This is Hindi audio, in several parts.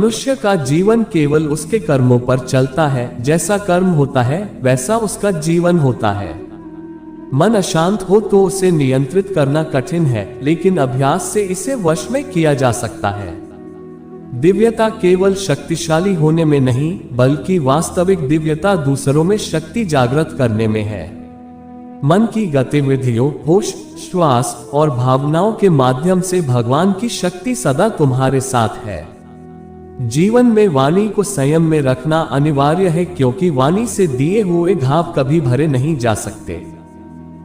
मनुष्य का जीवन केवल उसके कर्मों पर चलता है। जैसा कर्म होता है वैसा उसका जीवन होता है। मन अशांत हो तो उसे नियंत्रित करना कठिन है, लेकिन अभ्यास से इसे वश में किया जा सकता है। दिव्यता केवल शक्तिशाली होने में नहीं, बल्कि वास्तविक दिव्यता दूसरों में शक्ति जागृत करने में है। मन की गतिविधियों, होश, श्वास और भावनाओं के माध्यम से भगवान की शक्ति सदा तुम्हारे साथ है। जीवन में वाणी को संयम में रखना अनिवार्य है, क्योंकि वाणी से दिए हुए घाव कभी भरे नहीं जा सकते।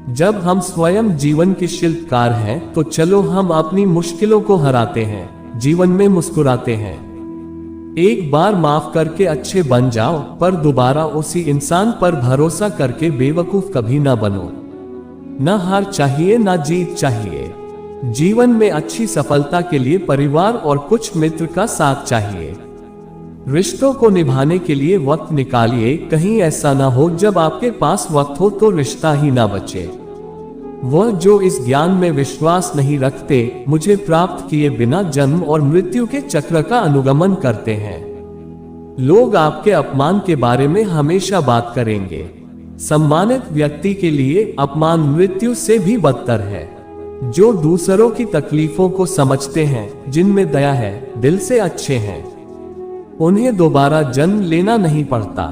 जब हम स्वयं जीवन के शिल्पकार हैं, तो चलो हम अपनी मुश्किलों को हराते हैं, जीवन में मुस्कुराते हैं। एक बार माफ करके अच्छे बन जाओ, पर दोबारा उसी इंसान पर भरोसा करके बेवकूफ कभी ना बनो। न हार चाहिए न जीत चाहिए। जीवन में अच्छी सफलता के लिए परिवार और कुछ मित्र का साथ चाहिए। रिश्तों को निभाने के लिए वक्त निकालिए, कहीं ऐसा ना हो जब आपके पास वक्त हो तो रिश्ता ही ना बचे। वह जो इस ज्ञान में विश्वास नहीं रखते, मुझे प्राप्त किए बिना जन्म और मृत्यु के चक्र का अनुगमन करते हैं। लोग आपके अपमान के बारे में हमेशा बात करेंगे। सम्मानित व्यक्ति के लिए अपमान मृत्यु से भी बदतर है। जो दूसरों की तकलीफों को समझते हैं, जिनमें दया है, दिल से अच्छे हैं, उन्हें दोबारा जन्म लेना नहीं पड़ता।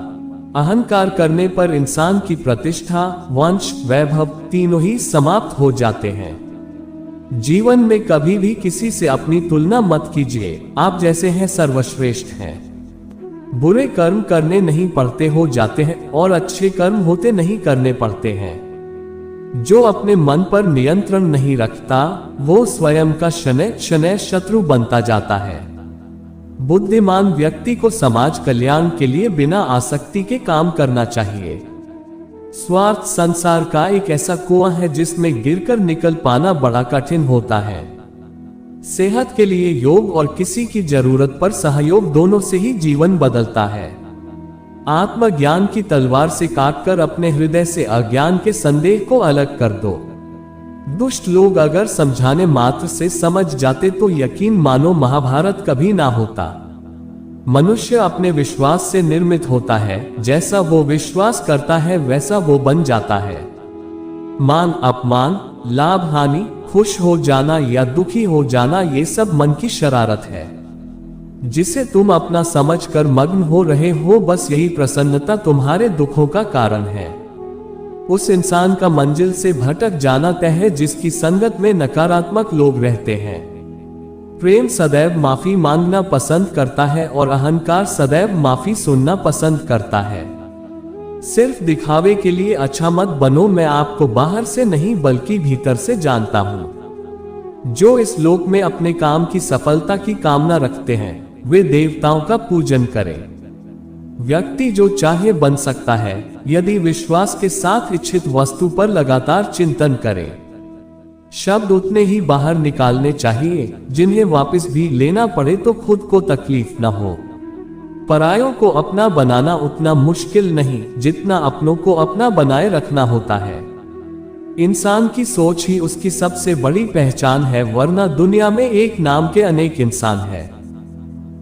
अहंकार करने पर इंसान की प्रतिष्ठा, वंश, वैभव तीनों ही समाप्त हो जाते हैं। जीवन में कभी भी किसी से अपनी तुलना मत कीजिए। आप जैसे हैं सर्वश्रेष्ठ हैं। बुरे कर्म करने नहीं पड़ते, हो जाते हैं, और अच्छे कर्म होते नहीं, करने पड़ते हैं। जो अपने मन पर नियंत्रण नहीं रखता, वो स्वयं का शनैः शनैः शत्रु बनता जाता है। बुद्धिमान व्यक्ति को समाज कल्याण के लिए बिना आसक्ति के काम करना चाहिए। स्वार्थ संसार का एक ऐसा कुआं है जिसमें गिरकर निकल पाना बड़ा कठिन होता है। सेहत के लिए योग और किसी की जरूरत पर सहयोग, दोनों से ही जीवन बदलता है। आत्मज्ञान की तलवार से काटकर अपने हृदय से अज्ञान के संदेह को अलग कर दो। दुष्ट लोग अगर समझाने मात्र से समझ जाते तो यकीन मानो महाभारत कभी ना होता। मनुष्य अपने विश्वास से निर्मित होता है। जैसा वो विश्वास करता है वैसा वो बन जाता है। मान अपमान, लाभ हानि, खुश हो जाना या दुखी हो जाना, ये सब मन की शरारत है जिसे तुम अपना समझकर मग्न हो रहे हो। बस यही प्रसन्नता तुम्हारे दुखों का कारण है। उस इंसान का मंजिल से भटक जाना तय है जिसकी संगत में नकारात्मक लोग रहते हैं। प्रेम सदैव माफी मांगना पसंद करता है और अहंकार सदैव माफी सुनना पसंद करता है। सिर्फ दिखावे के लिए अच्छा मत बनो। मैं आपको बाहर से नहीं बल्कि भीतर से जानता हूं। जो इस लोक में अपने काम की सफलता की कामना रखते हैं, वे देवताओं का पूजन करें। व्यक्ति जो चाहे बन सकता है, यदि विश्वास के साथ इच्छित वस्तु पर लगातार चिंतन करे। शब्द उतने ही बाहर निकालने चाहिए जिन्हें वापस भी लेना पड़े तो खुद को तकलीफ न हो। परायों को अपना बनाना उतना मुश्किल नहीं जितना अपनों को अपना बनाए रखना होता है। इंसान की सोच ही उसकी सबसे बड़ी पहचान है, वरना दुनिया में एक नाम के अनेक इंसान हैं।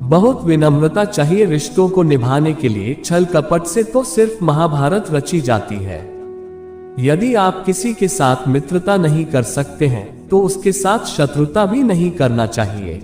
बहुत विनम्रता चाहिए रिश्तों को निभाने के लिए। छल कपट से तो सिर्फ महाभारत रची जाती है। यदि आप किसी के साथ मित्रता नहीं कर सकते हैं, तो उसके साथ शत्रुता भी नहीं करना चाहिए।